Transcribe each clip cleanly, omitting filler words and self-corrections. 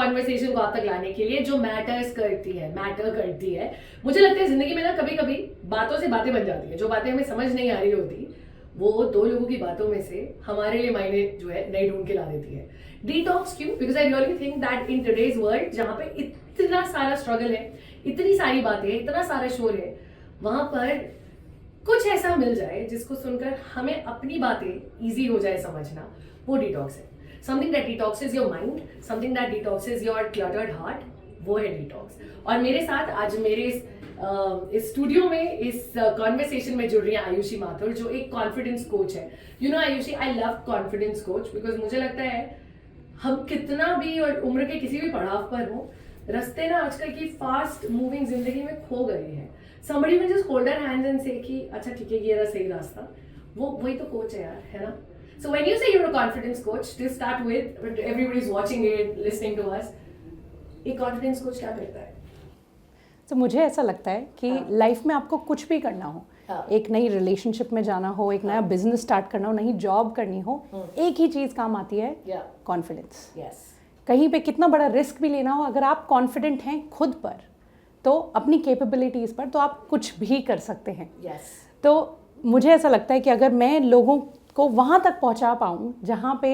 Conversation को आप तक लाने के लिए जो मैटर करती है। मुझे लगता है जिंदगी में ना कभी कभी बातों से बातें बन जाती है, जो बातें हमें समझ नहीं आ रही होती वो दो लोगों की बातों में से हमारे लिए मायने जो है नई ढूंढ के ला देती है। डिटॉक्स क्यों? Because I really think that in today's world जहाँ पे इतना सारा स्ट्रगल है, इतनी सारी बातें हैं, इतना सारा शोर है, वहां पर कुछ ऐसा मिल जाए जिसको सुनकर हमें अपनी बातें इजी हो जाए समझना, वो डिटॉक्स है। Something that detoxes your mind, something that detoxes your cluttered heart, वो है डिटॉक्स। और मेरे साथ आज मेरे इस स्टूडियो में इस कॉन्वर्सेशन में जुड़ रही है आयुषी माथुर, जो एक कॉन्फिडेंस कोच है। You know Ayushi, I love confidence coach because मुझे लगता है हम कितना भी और उम्र के किसी भी पड़ाव पर हो, रास्ते ना आजकल की फास्ट मूविंग जिंदगी में खो गए हैं। somebody will just hold our hands and say कि अच्छा ठीक है ये रहा सही रास्ता, वो वही तो कोच है यार, है ना? So when you say you're a confidence coach, to start with, everybody's watching it, listening to us, एक confidence coach क्या करता है? तो मुझे ऐसा लगता है कि लाइफ में आपको कुछ भी करना हो, एक नई रिलेशनशिप में जाना हो, एक नया बिजनेस स्टार्ट करना हो, नई जॉब करनी हो, एक ही चीज़ काम आती है, कॉन्फिडेंस। कहीं पे कितना बड़ा रिस्क भी लेना हो, अगर आप कॉन्फिडेंट हैं खुद पर, तो अपनी कैपेबिलिटीज़ पर, तो आप कुछ भी कर सकते हैं। तो मुझे ऐसा लगता है कि अगर मैं लोगों को वहाँ तक पहुँचा पाऊँ जहाँ पे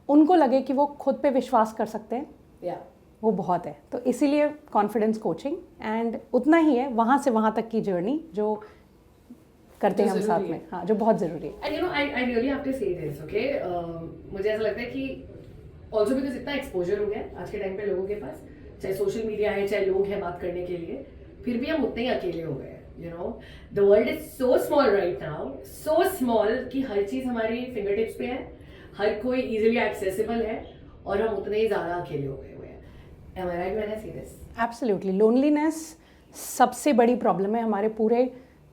उनको लगे कि वो खुद पे विश्वास कर सकते हैं, वो बहुत है। तो इसीलिए कॉन्फिडेंस कोचिंग, एंड उतना ही है वहाँ से वहाँ तक की जर्नी जो करते हैं हम साथ में, हाँ, जो बहुत ज़रूरी है। And you know I really have to say this, okay, मुझे ऐसा लगता है कि ऑल्सो बिकॉज इतना एक्सपोजर हो गया है आज के टाइम पे लोगों के पास, चाहे सोशल मीडिया है चाहे लोग हैं बात करने के लिए, फिर भी हम उतने ही अकेले हो गए। You know the world is so small right now, so small कि हर चीज हमारी फिंगर टिप्स पे है, हर कोई इजीली एक्सेसिबल है, और हम उतने ही ज्यादा अकेले हो गए हुए हैं। Am I right when I say this? Absolutely, loneliness सबसे बड़ी प्रॉब्लम है हमारे पूरे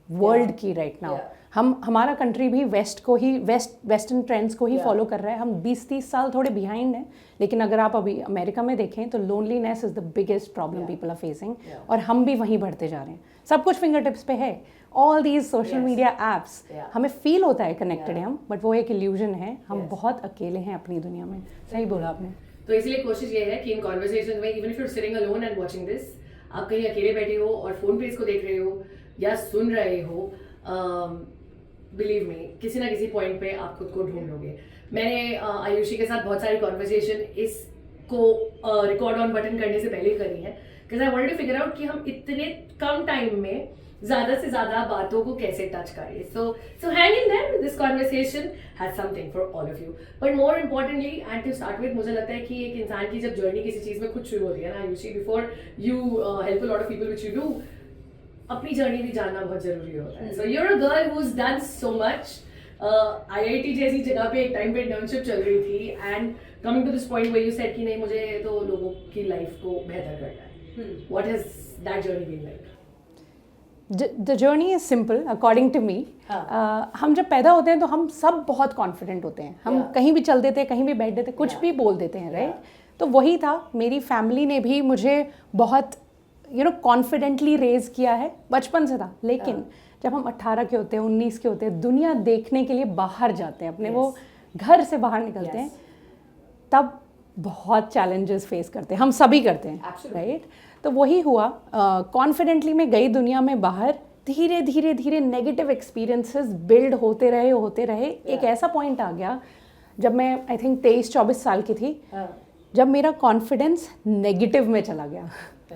वर्ल्ड की राइट नाउ। हमारा कंट्री भी वेस्टर्न ट्रेंड्स को ही फॉलो कर रहा है। हम 20-30 साल थोड़े बिहाइंड हैं, लेकिन अगर आप अभी अमेरिका में देखें तो loneliness is the biggest problem people are facing, और हम भी वहीं बढ़ते जा रहे हैं। सब कुछ फिंगर टिप्स पे है, all these social media apps, हमें फील होता है कनेक्टेड है हम, बट वो एक इल्यूजन है, हम बहुत अकेले हैं अपनी दुनिया में। सही बोला आपने। तो इसलिए कोशिश ये है कि इन कॉन्वर्सेशन में, even if you are sitting alone and watching this, आप कहीं अकेले बैठे हो और फोन पे इसको देख रहे हो या सुन रहे हो, बिलीव मी, किसी ना किसी पॉइंट पे आप खुद को ढूंढ लोगे। मैंने आयुषी के साथ बहुत सारी कॉन्वर्सेशन इसको रिकॉर्ड ऑन बटन करने से पहले करी है, because I wanted to figure out कि हम इतने कम टाइम में ज्यादा से ज्यादा बातों को कैसे टच करें। So hang in there, this conversation has something for all of you, but more importantly and to start with, मुझे लगता है कि एक इंसान की जब जर्नी किसी चीज में खुद शुरू होती है ना Ayushi, before you help a lot of people which you do, अपनी जर्नी भी जानना बहुत जरूरी होता है। So you are a girl who has done so much. IIT जैसी जगह पे एक टाइम पे इंटर्नशिप चल रही थी, and coming to this point where you said कि नहीं मुझे तो लोगों की लाइफ को बेहतर करना है। What has that journey been like? The journey is simple according to me. हम जब पैदा होते हैं तो हम सब बहुत कॉन्फिडेंट होते हैं, हम कहीं भी चल देते हैं, कहीं भी बैठ देते हैं, कुछ भी बोल देते हैं, राइट? तो वही था, मेरी फैमिली ने भी मुझे बहुत कॉन्फिडेंटली रेज किया है, बचपन से था। लेकिन जब हम 18 के होते हैं, 19 के होते हैं, दुनिया देखने के लिए बाहर जाते हैं, अपने वो घर से बाहर निकलते हैं, तब बहुत चैलेंजेस फेस करते हैं, हम सभी करते हैं, राइट? तो वही हुआ, कॉन्फिडेंटली मैं गई दुनिया में बाहर, धीरे धीरे धीरे नेगेटिव एक्सपीरियंसेस बिल्ड होते रहे। एक ऐसा पॉइंट आ गया जब मैं आई थिंक 23-24 साल की थी, जब मेरा कॉन्फिडेंस नेगेटिव में चला गया।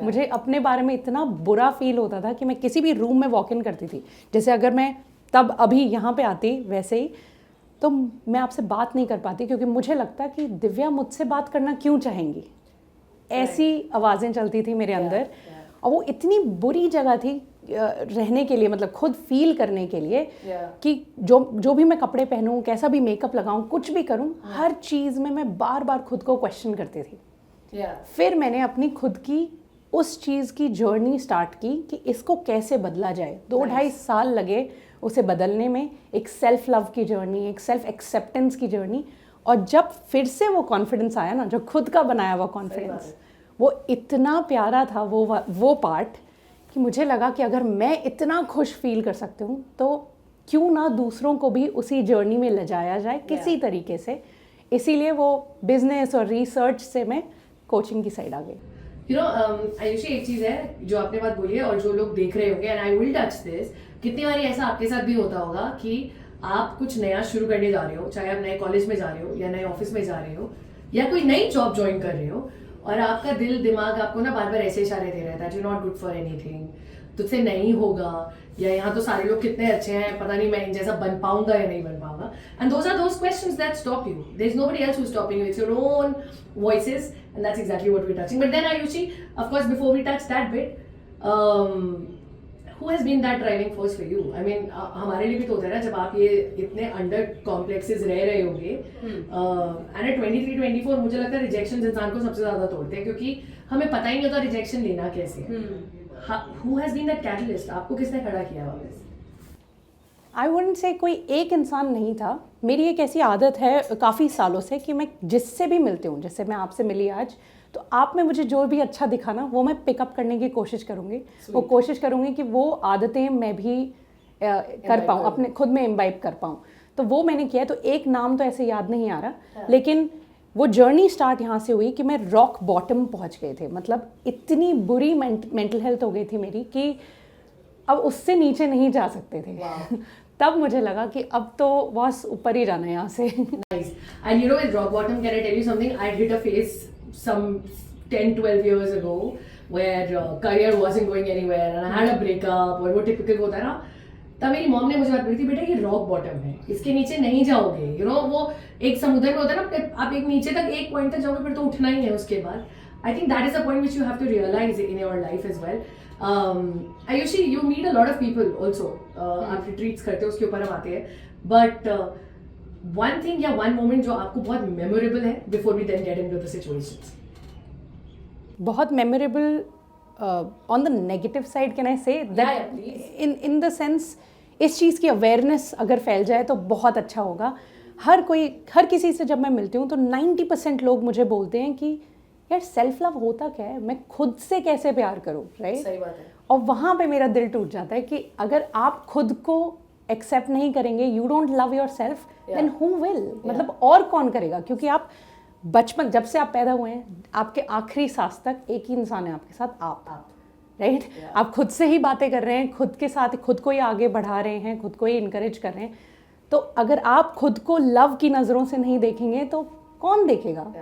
मुझे अपने बारे में इतना बुरा फील होता था कि मैं किसी भी रूम में वॉक इन करती थी, जैसे अगर मैं तब अभी यहाँ पे आती वैसे ही, तो मैं आपसे बात नहीं कर पाती, क्योंकि मुझे लगता कि दिव्या मुझसे बात करना क्यों चाहेंगी, ऐसी आवाज़ें चलती थी मेरे अंदर। और वो इतनी बुरी जगह थी रहने के लिए, मतलब खुद फील करने के लिए, कि जो भी मैं कपड़े पहनूं, कैसा भी मेकअप लगाऊं, कुछ भी करूं, हर चीज़ में मैं बार बार खुद को क्वेश्चन करती थी। फिर मैंने अपनी खुद की उस चीज़ की जर्नी स्टार्ट की कि इसको कैसे बदला जाए। 2-2.5 साल लगे उसे बदलने में, एक सेल्फ लव की जर्नी, एक सेल्फ एक्सेप्टेंस की जर्नी। और जब फिर से वो कॉन्फिडेंस आया ना, जो खुद का बनाया हुआ कॉन्फिडेंस, वो इतना प्यारा था वो पार्ट, कि मुझे लगा कि अगर मैं इतना खुश फील कर सकती हूँ, तो क्यों ना दूसरों को भी उसी जर्नी में ले जाया जाए किसी तरीके से। इसीलिए वो बिजनेस और रिसर्च से मैं कोचिंग की साइड आ गई। यू नो आयुषी, एक चीज है जो आपने बात बोली है और जो लोग देख रहे होंगे, and I will touch this, कितनी बार ऐसा आपके साथ भी होता होगा कि आप कुछ नया शुरू करने जा रहे हो, चाहे आप नए कॉलेज में जा रहे हो या नए ऑफिस में जा रहे हो या कोई नई जॉब ज्वाइन कर रहे हो, और आपका दिल दिमाग आपको ना बार बार ऐसे इशारे दे रहा है that you not good for anything, तुझसे नहीं होगा, या यहाँ तो सारे लोग कितने अच्छे हैं, पता नहीं मैं इन जैसा बन पाऊंगा या नहीं बन पाऊंगा, and those are those questions that stop you. There is nobody else who is stopping you, it's your own voices, and that's exactly what we're touching. But then Ayushi, of course, before we touch that bit, who has been that driving force for you? I mean, हमारे लिए भी तो होता है ना, जब आप ये इतने अंडर कॉम्प्लेक्सेस रह रहे होंगे, एंड एट 23-24 मुझे लगता है रिजेक्शन इंसान को सबसे ज्यादा तोड़ते हैं, क्योंकि हमें पता ही नहीं होता रिजेक्शन लेना कैसे है. Who has been that catalyst? आपको किसने खड़ा किया वापस? आई वुडंट से कोई एक इंसान नहीं था. मेरी एक ऐसी आदत है काफ़ी सालों से कि मैं जिससे भी मिलती हूँ, जैसे मैं आपसे मिली आज, तो आप में मुझे जो भी अच्छा दिखा ना वो मैं पिकअप करने की कोशिश करूँगी. वो कोशिश करूँगी कि वो आदतें मैं भी कर पाऊँ, अपने खुद में इम्बाइब कर पाऊँ. तो वो मैंने किया है. तो एक नाम तो ऐसे याद नहीं आ रहा, लेकिन वो जर्नी स्टार्ट यहाँ से हुई कि मैं रॉक बॉटम पहुँच गए थे. मतलब इतनी बुरी मेंटल हेल्थ हो गई थी मेरी कि अब उससे नीचे नहीं जा सकते थे. तब मुझे लगा कि अब तो बस ऊपर ही जाना है यहाँ से. Nice. And you know, with rock bottom, can I tell you something? I hit a phase some 10-12 years ago where career wasn't going anywhere and I had a breakup, और वो typical होता है ना. तब मेरी मॉम ने मुझे बात बोली थी, बेटा ये रॉक बॉटम है, इसके नीचे नहीं जाओगे. यू नो, वो एक समुद्र में होता है ना, आप एक नीचे तक एक पॉइंट तक जाओगे, फिर तो उठना ही है उसके बाद. I think that is a point which you have to realize in your life as well. Ayushi, you meet a lot of people also. आप retreats करते हो, उसके ऊपर हम आते हैं. But one thing या one moment जो आपको बहुत memorable है before we then get into the situations. बहुत memorable on the negative side, can I say that? Yeah, please. In the sense, इस चीज़ की awareness अगर फैल जाए तो बहुत अच्छा होगा. हर किसी से जब मैं मिलती हूँ तो 90% लोग मुझे बोलते हैं कि यार सेल्फ लव होता क्या है, मैं खुद से कैसे प्यार करूँ, राइट? सही बात है. और वहाँ पे मेरा दिल टूट जाता है कि अगर आप खुद को एक्सेप्ट नहीं करेंगे, you don't love yourself, then who will? मतलब और कौन करेगा? क्योंकि आप बचपन, जब से आप पैदा हुए हैं, आपके आखिरी सांस तक एक ही इंसान है आपके साथ, आप, राइट? आप खुद से ही बातें कर रहे हैं, खुद के साथ खुद को ही आगे बढ़ा रहे हैं, खुद को ही इनकरेज कर रहे हैं. तो अगर आप खुद को लव की नज़रों से नहीं देखेंगे तो कौन देखेगा?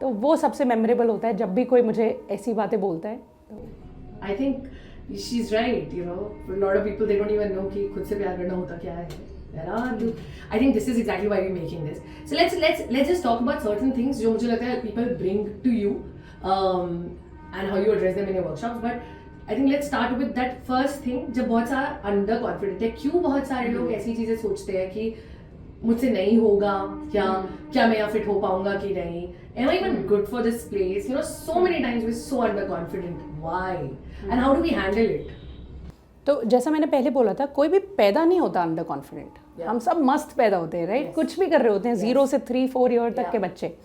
तो वो सबसे मेमोरेबल होता है जब भी कोई मुझे ऐसी बातें बोलता है. I think she's right. You know, for a lot of people they don't even know कि खुद से प्यार करना होता क्या है. I think this is exactly why we're making this. So let's just talk about certain things जो मुझे लगता है people bring to you and how you address them in your workshops. But I think let's start with that first thing. जब बहुत सारा under confident है, क्यों बहुत सारे लोग ऐसी चीजें सोचते हैं कि मुझसे नहीं होगा, क्या मैं यहाँ फिट हो पाऊंगा कि नहीं, am I even good for this place? You know, so many times we're so underconfident. Why? And how do we handle it? तो जैसा मैंने पहले बोला था, कोई भी पैदा नहीं होता अंडर कॉन्फिडेंट. हम सब मस्त पैदा होते हैं, राइट? कुछ भी कर रहे होते हैं, 0 से 3-4 ईयर तक के बच्चे.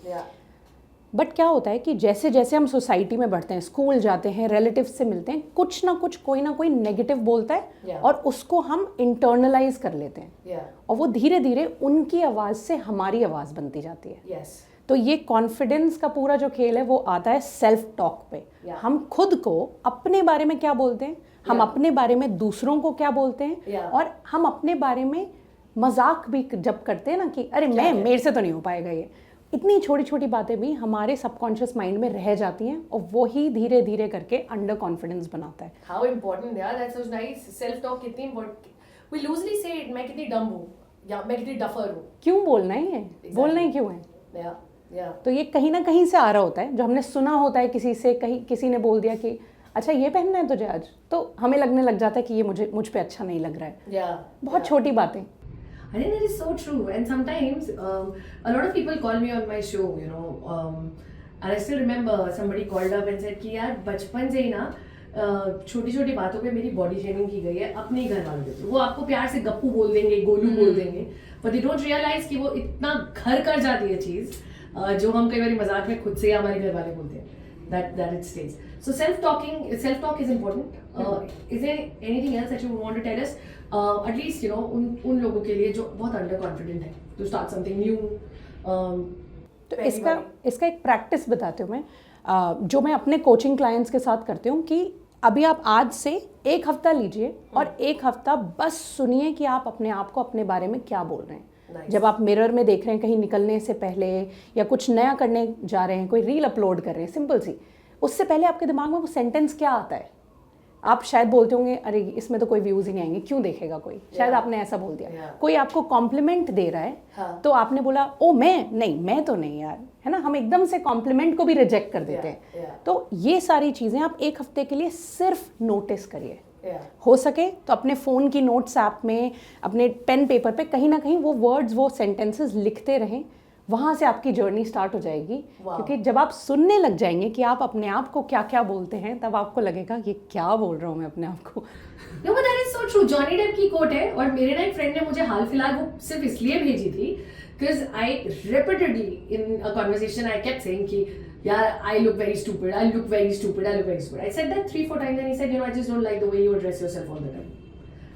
बट क्या होता है कि जैसे जैसे हम सोसाइटी में बढ़ते हैं, स्कूल जाते हैं, रिलेटिव्स से मिलते हैं, कुछ ना कुछ कोई ना कोई नेगेटिव बोलता है और उसको हम इंटरनलाइज कर लेते हैं. और वो धीरे धीरे उनकी आवाज़ से हमारी आवाज़ बनती जाती है. तो ये कॉन्फिडेंस का पूरा जो खेल है वो आता है सेल्फ टॉक पे. हम खुद को अपने बारे में क्या बोलते हैं, हम अपने बारे में दूसरों को क्या बोलते हैं, और हम अपने बारे में मजाक भी जब करते हैं ना कि अरे मेरे से तो नहीं हो पाएगा ये. इतनी छोटी छोटी बातें भी हमारे सबकॉन्शियस माइंड में रह जाती हैं और वो ही धीरे धीरे करके अंडर कॉन्फिडेंस बनाता है. How important, yeah, that's so nice. Self talk कितनी important. We loosely say it, मैं कितनी डम हूँ या मैं कितनी डफर हूँ. क्यों बोलना ही है? बोलना ही क्यों है? तो ये कहीं ना कहीं से आ रहा होता है, जो हमने सुना होता है किसी से, कहीं किसी ने बोल दिया कि अच्छा ये पहनना है तुझे आज, तो हमें लगने लग जाता है कि ये मुझ पे अच्छा नहीं लग रहा है. बहुत छोटी बातें. I think that is so true, and sometimes a lot of people call me on my show, you know, and I still remember somebody called up and said कि यार बचपन से ही ना छोटी छोटी बातों पे मेरी बॉडी शेमिंग की गई है अपने ही घर वालों के. वो आपको प्यार से गप्पू बोल देंगे, गोलू बोल देंगे, but they don't realize कि वो इतना घर कर जाती है चीज़ जो हम कई बार मजाक में खुद से हमारे घर वाले बोलते हैं. That it stays. So self talk is important. Is there anything else that you want to tell us? At least, you know, उन लोगों के लिए जो बहुत अंडर कॉन्फिडेंट है to start something new. तो इसका एक प्रैक्टिस बताती हूँ मैं. जो मैं अपने कोचिंग क्लाइंट्स के साथ करती हूँ कि अभी आप आज से 1 हफ्ता लीजिए और 1 हफ्ता बस सुनिए कि आप अपने आप को अपने बारे में क्या बोल रहे हैं। जब आप मिरर में देख रहे हैं कहीं निकलने से पहले या कुछ नया करने जा रहे हैं, कोई रील अपलोड कर रहे हैं, सिंपल सी, उससे पहले आपके दिमाग में वो सेंटेंस क्या आता है? आप शायद बोलते होंगे अरे इसमें तो कोई व्यूज़ ही नहीं आएंगे, क्यों देखेगा कोई, शायद आपने ऐसा बोल दिया। कोई आपको कॉम्प्लीमेंट दे रहा है तो आपने बोला ओ मैं तो नहीं यार, है ना। हम एकदम से कॉम्प्लीमेंट को भी रिजेक्ट कर देते हैं। तो ये सारी चीज़ें आप 1 हफ्ते के लिए सिर्फ नोटिस करिए। हो सके तो अपने फ़ोन की नोट्स ऐप में, अपने पेन पेपर पे कहीं ना कहीं वो वर्ड्स, वो सेंटेंसेस लिखते रहें। वहाँ से आपकी जर्नी स्टार्ट हो जाएगी। क्योंकि जब आप सुनने लग जाएंगे कि आप अपने आप को क्या क्या बोलते हैं, तब आपको लगेगा ये क्या बोल रहा हूँ मैं अपने आप को। No, but that is so true. Johnny Depp की कोट है, और मेरे ना एक फ्रेंड ने मुझे हाल फिलहाल वो सिर्फ इसलिए भेजी थी because I repeatedly in a conversation I kept saying कि यार I look very stupid, I look very stupid, I look very stupid. I said that 3-4 times and he said, I just don't like the way you address yourself all the time.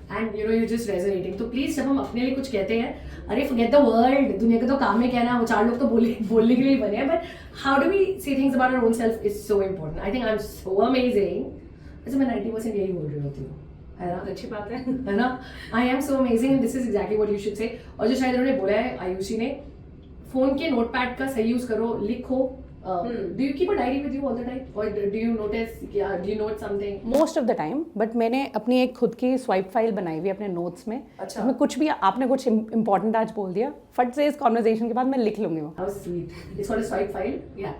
And you're just resonating. तो please जब हम अपने लिए कुछ कहते हैं, अरे forget the world, दुनिया का तो काम है कहना, वो 4 लोग तो बोलने के लिए ही बने हैं, but how do we say things about our own self is so important. I think I'm so amazing. वैसे मैं 90% यही बोल रही होती हूँ, है ना। अच्छी बात है ना। I am so amazing and this is exactly what you should say. और जो शायद उन्होंने बोला है आयुषी ने, फोन के नोटपैड का सही यूज करो, लिखो। Do you keep a diary with you all the time और do you notice, do you note something? Most of the time, but मैंने अपनी एक खुद की स्वाइप फाइल बनाई हुई है अपने नोट्स में। अच्छा। उसमें कुछ भी आपने कुछ इंपॉर्टेंट आज बोल दिया, फट से इस कॉन्वर्सेशन के बाद मैं लिख लूंगी वो। How sweet. It's called a swipe file. या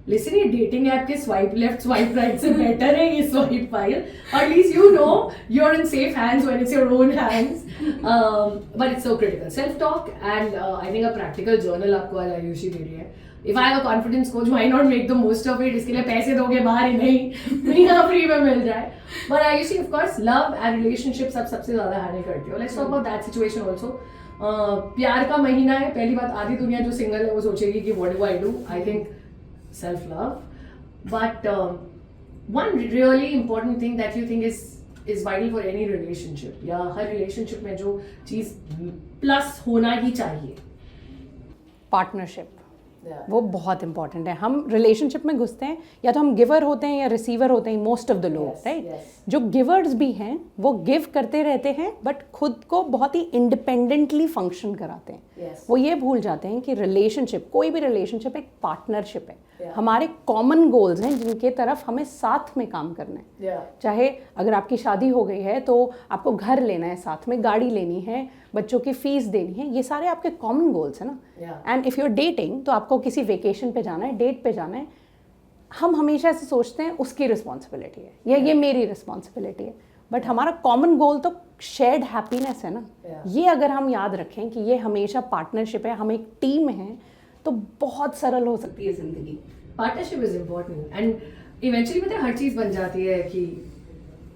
लिसन, ये डेटिंग ऐप के स्वाइप लेफ्ट स्वाइप राइट से बेटर है ये swipe file. At least you know you are in safe hands when it's your own hands. But it's so critical. Self talk and I think a practical journal आपको आज आयुषी दे रही है। If I have a confidence coach, why not make the most of it? इसके लिए पैसे दोगे बाहर ही नहीं यहाँ फ्री में मिल जाए। But Ayushi of course love and relationships आप सबसे ज्यादा हैंडल करती हो। Let's talk about that situation also. प्यार का महीना है, पहली बात आधी दुनिया जो सिंगल है वो सोचेगी कि what do I do. I think self-love, but one really important thing that you think is vital for any relationship, या हर relationship में जो चीज प्लस होना ही चाहिए? पार्टनरशिप। वो बहुत इंपॉर्टेंट है। हम रिलेशनशिप में घुसते हैं, या तो हम गिवर होते हैं या रिसीवर होते हैं, मोस्ट ऑफ द लोग, राइट। जो गिवर्स भी हैं वो गिव करते रहते हैं, बट खुद को बहुत ही इंडिपेंडेंटली फंक्शन कराते हैं। वो ये भूल जाते हैं कि रिलेशनशिप, कोई भी रिलेशनशिप एक पार्टनरशिप है। हमारे कॉमन गोल्स हैं जिनके तरफ हमें साथ में काम करना है। चाहे अगर आपकी शादी हो गई है तो आपको घर लेना है, साथ में गाड़ी लेनी है, बच्चों की फीस देनी है, ये सारे आपके कॉमन गोल्स हैं ना। And if you are dating तो आपको किसी वेकेशन पे जाना है, डेट पे जाना है, हम हमेशा ऐसे सोचते हैं उसकी रिस्पॉन्सिबिलिटी है या ये मेरी रिस्पॉन्सिबिलिटी है, बट हमारा कॉमन गोल तो शेयर्ड हैप्पीनेस है ना। ये अगर हम याद रखें कि ये हमेशा पार्टनरशिप है, हम एक टीम है, तो बहुत सरल हो सकती है जिंदगी। Partnership is important and eventually पता है हर चीज बन जाती है कि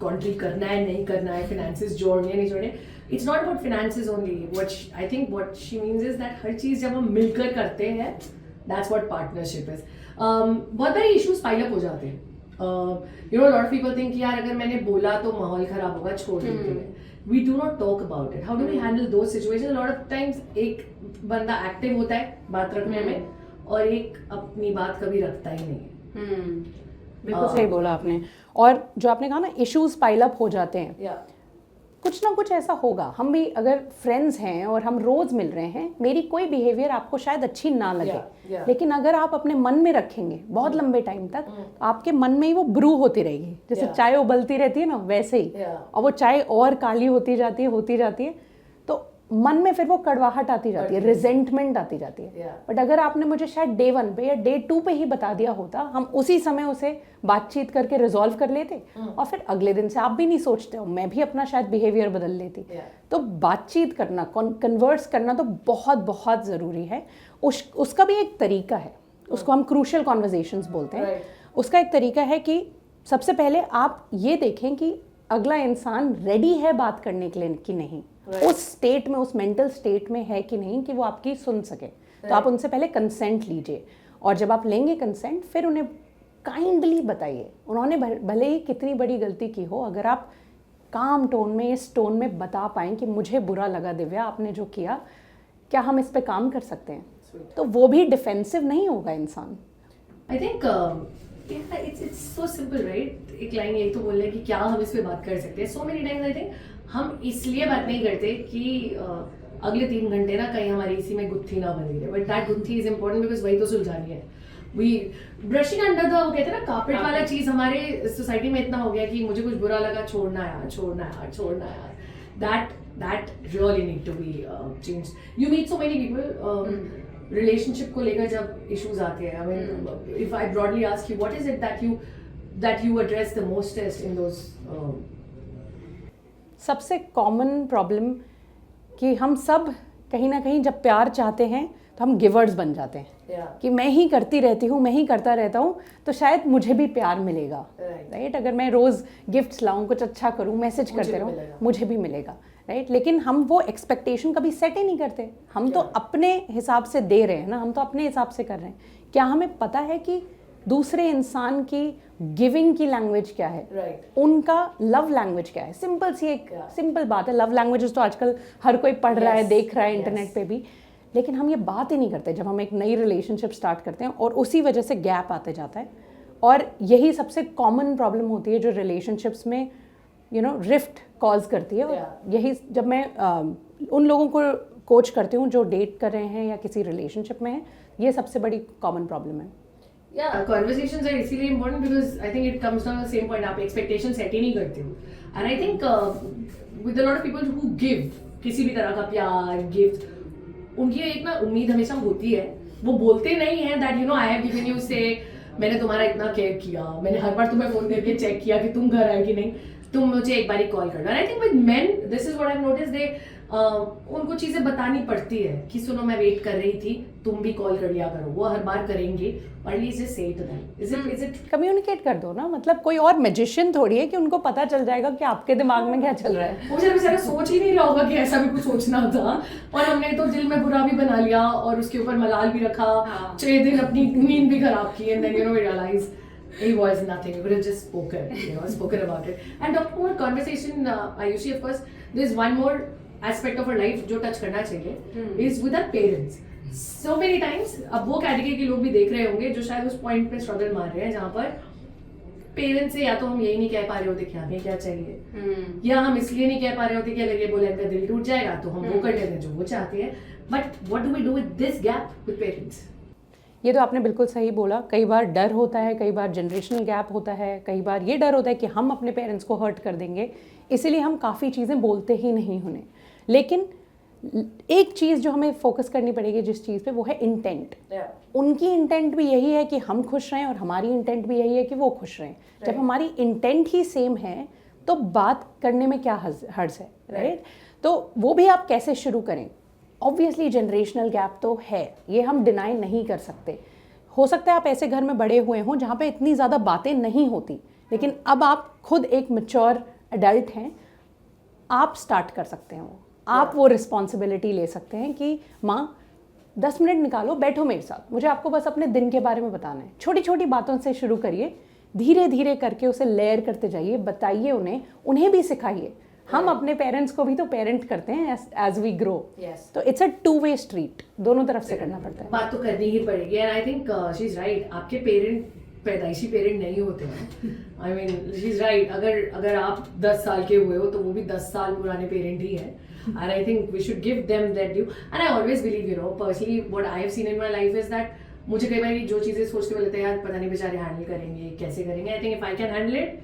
कंट्री करना है नहीं करना है, फाइनेंसेस जोड़ने नहीं जोड़ने। It's not about finances only. What I think what she means is that हर चीज जब हम मिलकर करते हैं, दैट्स व्हाट पार्टनरशिप इज। बहुत सारे इश्यूज पाइल अप हो जाते हैं। You know lot of people think यार अगर मैंने बोला तो माहौल खराब होगा, छोड़ देते हैं। We do not talk about it. How do we handle those situations? A lot of times एक बंदा एक्टिव होता है बात रखने में और एक अपनी बात कभी रखता ही नहीं है। बिल्कुल सही बोला आपने। और जो आपने कहा ना इश्यूज पाइल अप हो जाते हैं, कुछ ना कुछ ऐसा होगा। हम भी अगर फ्रेंड्स हैं और हम रोज मिल रहे हैं, मेरी कोई बिहेवियर आपको शायद अच्छी ना लगे, लेकिन अगर आप अपने मन में रखेंगे बहुत लंबे टाइम तक, आपके मन में ही वो ब्रू होती रहेगी। जैसे चाय उबलती रहती है ना, वैसे ही। और वो चाय और काली होती जाती है, तो मन में फिर वो कड़वाहट आती जाती है, रिजेंटमेंट आती जाती है। बट अगर आपने मुझे शायद डे 1 पे या डे 2 पे ही बता दिया होता, हम उसी समय उसे बातचीत करके रिजॉल्व कर लेते, और फिर अगले दिन से आप भी नहीं सोचते हो, मैं भी अपना शायद बिहेवियर बदल लेती। तो बातचीत करना, कन्वर्स करना तो बहुत बहुत ज़रूरी है। उसका भी एक तरीका है, उसको हम क्रूशियल कॉन्वर्जेशंस बोलते हैं। उसका एक तरीका है कि सबसे पहले आप ये देखें कि अगला इंसान रेडी है बात करने के लिए कि नहीं, उस स्टेट में, उस मेंटल स्टेट में है कि नहीं कि वो आपकी सुन सके। तो आप उनसे पहले कंसेंट लीजिए, और जब आप लेंगे कंसेंट, फिर उन्हें काइंडली बताइए। उन्होंने भले ही कितनी बड़ी गलती की हो, अगर आप काम टोन में, इस टोन में बता पाएँ कि मुझे बुरा लगा दिव्या आपने जो किया, क्या हम इस पे काम कर सकते हैं, तो वो भी डिफेंसिव नहीं होगा इंसान। I think It's so simple, right? एक लाइन यही तो बोल रहे हैं कि क्या हम इस पे बात कर सकते हैं. So many times I think हम इसलिए बात नहीं करते कि अगले 3 घंटे ना कहीं हमारी इसी में गुत्थी ना बनी रहे. But that गुत्थी is important because वही तो सुलझानी है. We brushing under the, वो कहते हैं ना कार्पेट वाला चीज हमारे सोसाइटी में इतना हो गया कि मुझे कुछ बुरा लगा, छोड़ना यार. That really need to be changed. You meet so many people. Relationship को लेकर जब इश्यूज आते हैं, I mean, if I broadly ask you, what is it that you address the mostest in those? सबसे कॉमन प्रॉब्लम कि हम सब कहीं ना कहीं जब प्यार चाहते हैं तो हम गिवर्स बन जाते हैं. कि मैं ही करती रहती हूँ, मैं ही करता रहता हूँ, तो शायद मुझे भी प्यार मिलेगा. राइट? अगर मैं रोज़ गिफ्ट्स लाऊं, कुछ अच्छा करूँ, मैसेज करते रहूँ, मुझे भी मिलेगा. राइट? लेकिन हम वो एक्सपेक्टेशन कभी सेट ही नहीं करते. हम तो अपने हिसाब से दे रहे हैं ना, हम तो अपने हिसाब से कर रहे हैं. क्या हमें पता है कि दूसरे इंसान की गिविंग की लैंग्वेज क्या है, उनका लव लैंग्वेज क्या है? सिंपल सी एक सिंपल बात है. लव लैंग्वेजेस तो आजकल हर कोई पढ़ रहा है, देख रहा है इंटरनेट पे भी. लेकिन हम ये बात ही नहीं करते जब हम एक नई रिलेशनशिप स्टार्ट करते हैं, और उसी वजह से गैप आते जाता है. और यही सबसे कॉमन प्रॉब्लम होती है जो रिलेशनशिप्स में रिफ्ट कॉज करती है. और यही जब मैं उन लोगों को कोच करती हूँ जो डेट कर रहे हैं या किसी रिलेशनशिप में हैं, ये सबसे बड़ी कॉमन प्रॉब्लम है. Yeah, conversations are इसीलिए important because I think it comes down to the same point. आप expectation set ही नहीं करते हो. And I think with a lot of people who give किसी भी तरह का प्यार, gift, उनकी एक ना उम्मीद हमेशा होती है. वो बोलते नहीं हैं that I have given you, say मैंने तुम्हारा इतना केयर किया, मैंने हर बार तुम्हें फोन करके चेक किया कि तुम घर आए कि नहीं, तुम मुझे एक बार कॉल करना. I think with men this is what I have noticed, they उनको चीजें बतानी पड़ती है कि सुनो मैं वेट कर रही थी, तुम भी कॉल कर लिया करो. वो हर बार करेंगे, और at least just say to them, is it communicate कर दो ना. मतलब कोई और मैजिशियन थोड़ी है कि उनको पता चल जाएगा कि आपके दिमाग में क्या चल रहा है. वो बेचारा सोच ही नहीं रहा होगा कि ऐसा भी कुछ सोचना था, और हमने तो दिल में बुरा भी बना लिया और उसके ऊपर मलाल भी रखा, 6 दिन अपनी नींद भी खराब की, and then we realize it was nothing. We could have just spoken about it. And talking about conversation, Ayushi, of course, there's one more aspect of our life जो टच करना चाहिए, is with our parents. So many times, अब वो category के लोग भी देख रहे होंगे जो शायद उस पॉइंट पे स्ट्रगल मार रहे हैं जहाँ पर पेरेंट्स से या तो हम यही नहीं कह पा रहे होते कि हमें क्या चाहिए, या हम इसलिए नहीं कह पा रहे होते कि अगर ये बोले इनका दिल टूट जाएगा तो हम वो कर लेते हैं जो वो चाहते हैं. But what do we do with this gap with parents? ये तो आपने बिल्कुल सही बोला. कई बार डर होता है, कई बार जनरेशनल गैप होता है, कई बार ये डर होता है कि हम अपने पेरेंट्स को हर्ट कर देंगे, इसीलिए हम काफ़ी चीज़ें बोलते ही नहीं उन्हें. लेकिन एक चीज़ जो हमें फोकस करनी पड़ेगी जिस चीज़ पे, वो है इंटेंट. उनकी इंटेंट भी यही है कि हम खुश रहें, और हमारी इंटेंट भी यही है कि वो खुश रहें. जब हमारी इंटेंट ही सेम है तो बात करने में क्या हर्ज है. राइट? तो वो भी आप कैसे शुरू करें. ऑब्वियसली जनरेशनल गैप तो है, ये हम डिनाई नहीं कर सकते. हो सकता है आप ऐसे घर में बड़े हुए हों जहाँ पे इतनी ज़्यादा बातें नहीं होती, लेकिन अब आप खुद एक मैच्योर एडल्ट हैं, आप स्टार्ट कर सकते हैं. आप वो रिस्पॉन्सिबिलिटी ले सकते हैं कि माँ 10 मिनट निकालो, बैठो मेरे साथ, मुझे आपको बस अपने दिन के बारे में बताना है. छोटी छोटी बातों से शुरू करिए, धीरे धीरे करके उसे लेयर करते जाइए, बताइए उन्हें भी सिखाइए. हम अपने पेरेंट्स को भी तो पेरेंट करते हैं एज वी ग्रो. तो इट्स अ 2-way स्ट्रीट, दोनों तरफ से करना पड़ता है. बात तो करनी ही पड़ेगी. And I think she is right. आपके पेरेंट पैदाइशी पेरेंट नहीं होते हैं. I mean she is right. अगर आप 10 साल के हुए हो तो वो भी 10 साल पुराने पेरेंट ही हैं. And I think we should give them that due. And I always believe, personally, what I have seen in my life is that मुझे कई बार जो चीज़ें सोचते हुए लगता है यार पता नहीं बेचारे हैंडल करेंगे, कैसे करेंगे. I think if I can handle it,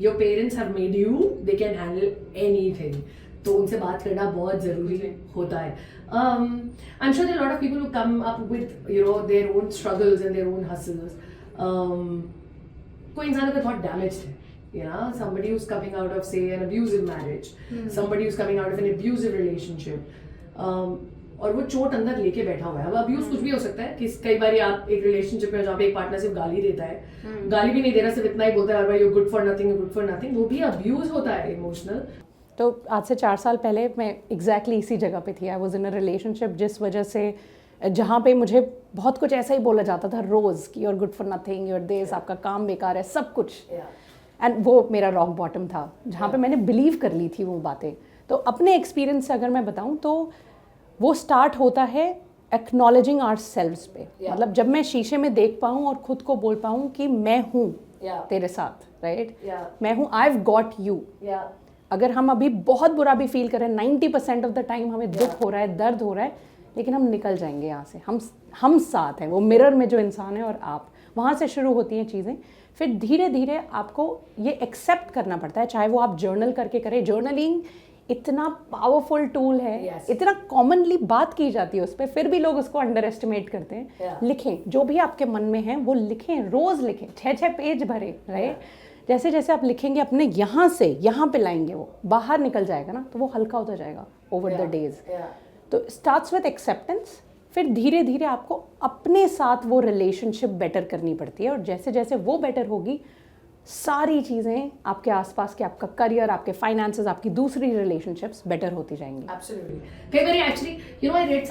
your parents have made you, they can handle anything. तो उनसे बात करना बहुत ज़रूरी होता है. I'm sure there are a lot of people who come up with their own struggles and their own hustles. कोई इंसान अगर बहुत damaged है, somebody who's coming out of, say, an abusive marriage, somebody who's coming out of an abusive relationship, और वो चोट अंदर लेके बैठा हुआ है. अब अब्यूज कुछ भी हो सकता है कि कई बार आप एक रिलेशनशिप में जहाँ पे एक पार्टनर सिर्फ गाली देता है, गाली भी नहीं दे रहा, सिर्फ इतना ही बोलता है यू गुड फॉर नथिंग, वो भी अब्यूज होता है इमोशनल. तो आज से 4 साल पहले मैं एग्जैक्टली इसी जगह पे थी. I was in a relationship जिस वजह से जहाँ पे मुझे बहुत कुछ ऐसा ही बोला जाता था रोज़ कि you're good for nothing, you're this, आपका काम बेकार है, सब कुछ. एंड वो मेरा रॉक बॉटम था जहाँ पे मैंने बिलीव कर ली थी वो बातें. तो अपने एक्सपीरियंस से अगर मैं बताऊँ तो वो स्टार्ट होता है एक्नॉलेजिंग आवर सेल्व्स पे, Yeah. मतलब जब मैं शीशे में देख पाऊँ और खुद को बोल पाऊँ कि मैं हूँ Yeah. तेरे साथ, राइट, Yeah. मैं हूँ, I have got you. Yeah. अगर हम अभी बहुत बुरा भी फील करें, 90% ऑफ द टाइम हमें दुख हो रहा है, दर्द हो रहा है, लेकिन हम निकल जाएंगे यहाँ से। हम साथ हैं, वो मिरर में जो इंसान है और आप, वहाँ से शुरू होती हैं चीज़ें। फिर धीरे धीरे आपको ये एक्सेप्ट करना पड़ता है, चाहे वो आप जर्नल करके करें। जर्नलिंग इतना पावरफुल टूल है, Yes. इतना कॉमनली बात की जाती है उस पर, फिर भी लोग उसको अंडर एस्टिमेट करते हैं। Yeah. लिखें, जो भी आपके मन में है वो लिखें, रोज़ लिखें, 6 पेज भरें, राइट। जैसे जैसे आप लिखेंगे अपने यहाँ से यहाँ पे लाएंगे, वो बाहर निकल जाएगा ना, तो वो हल्का होता जाएगा ओवर द डेज। Yeah. तो स्टार्ट्स विद एक्सेप्टेंस, फिर धीरे धीरे आपको अपने साथ वो रिलेशनशिप बेटर करनी पड़ती है, और जैसे जैसे वो बेटर होगी, सारी चीज़ें आपके आसपास के, आपका करियर, आपके फाइनेंसेस, आपकी दूसरी रिलेशनशिप्स बेटर होती जाएंगी। Absolutely. कई बार actually I read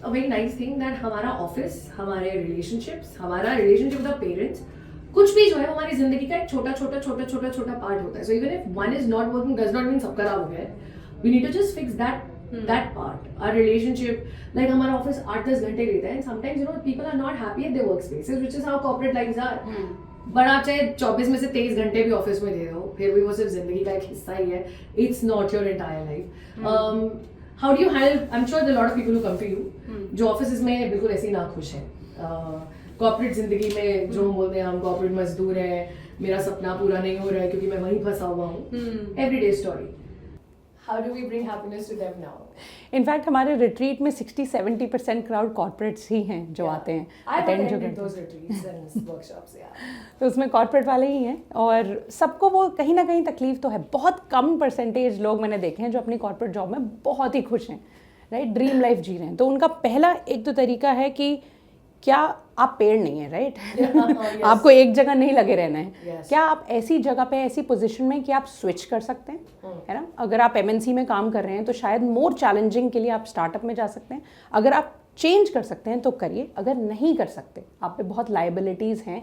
a very nice thing that हमारा ऑफिस, हमारे रिलेशनशिप्स, हमारा रिलेशनशिप विद पेरेंट्स, कुछ भी जो है वो हमारी जिंदगी का एक छोटा छोटा पार्ट होता है. So even if one is not working does not mean सब खराब हो गया है. We need to just fix that part. Our relationship, like हमारा ऑफिस 8-10 घंटे लेता है, and sometimes people are not happy at their workspaces, which is how corporate lives are. But आप चाहे 24 में से 23 घंटे भी ऑफिस में दे दो, फिर भी वो सिर्फ जिंदगी का एक हिस्सा ही है. It's not your entire life. How do you help? I am sure there are lot of people who come to you जो ऑफिस में बिल्कुल ऐसे ही ना खुश हैं. कॉर्पोरेट जिंदगी में जो बोलते हैं हम कॉर्पोरेट मजदूर हैं, मेरा सपना पूरा नहीं हो रहा है क्योंकि मैं वहीं फंसा हुआ हूँ. Everyday story. How do we bring happiness to them now? In fact हमारे रिट्रीट में 60-70% क्राउड कॉर्पोरेट्स ही हैं जो आते हैं, अटेंड जो करते हैं. तो उसमें कॉर्पोरेट वाले ही हैं, और सबको वो कहीं ना कहीं तकलीफ तो है. बहुत कम परसेंटेज लोग मैंने देखे हैं जो अपनी कॉर्पोरेट जॉब में बहुत ही खुश हैं, राइट, ड्रीम लाइफ जी रहे हैं. तो उनका पहला एक तो तरीका है कि क्या आप पेड़ नहीं है, राइट? आपको एक जगह नहीं लगे रहना है. क्या आप ऐसी जगह पे, ऐसी पोजीशन में कि आप स्विच कर सकते हैं, है ना? अगर आप एमएनसी में काम कर रहे हैं तो शायद मोर चैलेंजिंग के लिए आप स्टार्टअप में जा सकते हैं. अगर आप चेंज कर सकते हैं तो करिए. अगर नहीं कर सकते, आप पे बहुत लाइबिलिटीज़ हैं,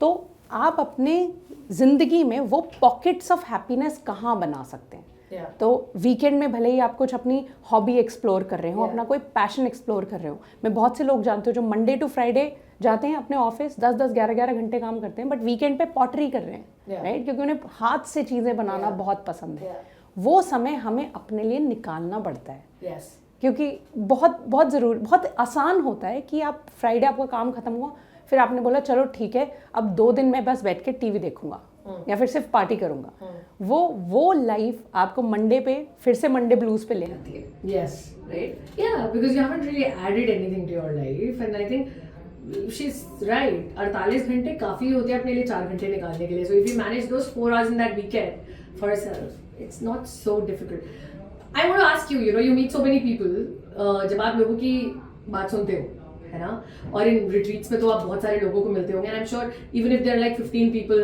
तो आप अपने ज़िंदगी में वो पॉकेट्स ऑफ हैप्पीनेस कहाँ बना सकते हैं. तो वीकेंड में भले ही आप कुछ अपनी हॉबी एक्सप्लोर कर रहे हो, अपना कोई पैशन एक्सप्लोर कर रहे हो. मैं बहुत से लोग जानते हो जो मंडे टू फ्राइडे जाते हैं अपने ऑफिस, 10-10, 11-11 घंटे काम करते हैं, बट वीकेंड पे पॉटरी कर रहे हैं, राइट, क्योंकि उन्हें हाथ से चीज़ें बनाना बहुत पसंद है. वो समय हमें अपने लिए निकालना पड़ता है, क्योंकि बहुत बहुत ज़रूरी, बहुत आसान होता है कि आप फ्राइडे आपका काम खत्म हुआ, फिर आपने बोला चलो ठीक है अब 2 दिन मैं बस बैठ के टीवी देखूंगा या फिर सिर्फ पार्टी करूंगा. वो लाइफ आपको मंडे पे फिर से मंडे ब्लूज पे ले आती है. Yes, right? Yeah, because you haven't really added anything to your life, and I think she's right. 48 घंटे काफी होते हैं अपने लिए 4 घंटे निकालने के लिए. So if you manage those 4 hours in that weekend for yourself, it's not so difficult. I want to ask you, you meet so many people. जब आप लोगों की बात सुनते हो, है ना, और इन रिट्रीट्स में तो आप बहुत सारे लोगों को मिलते होंगे, and I'm sure even if there are like 15 people,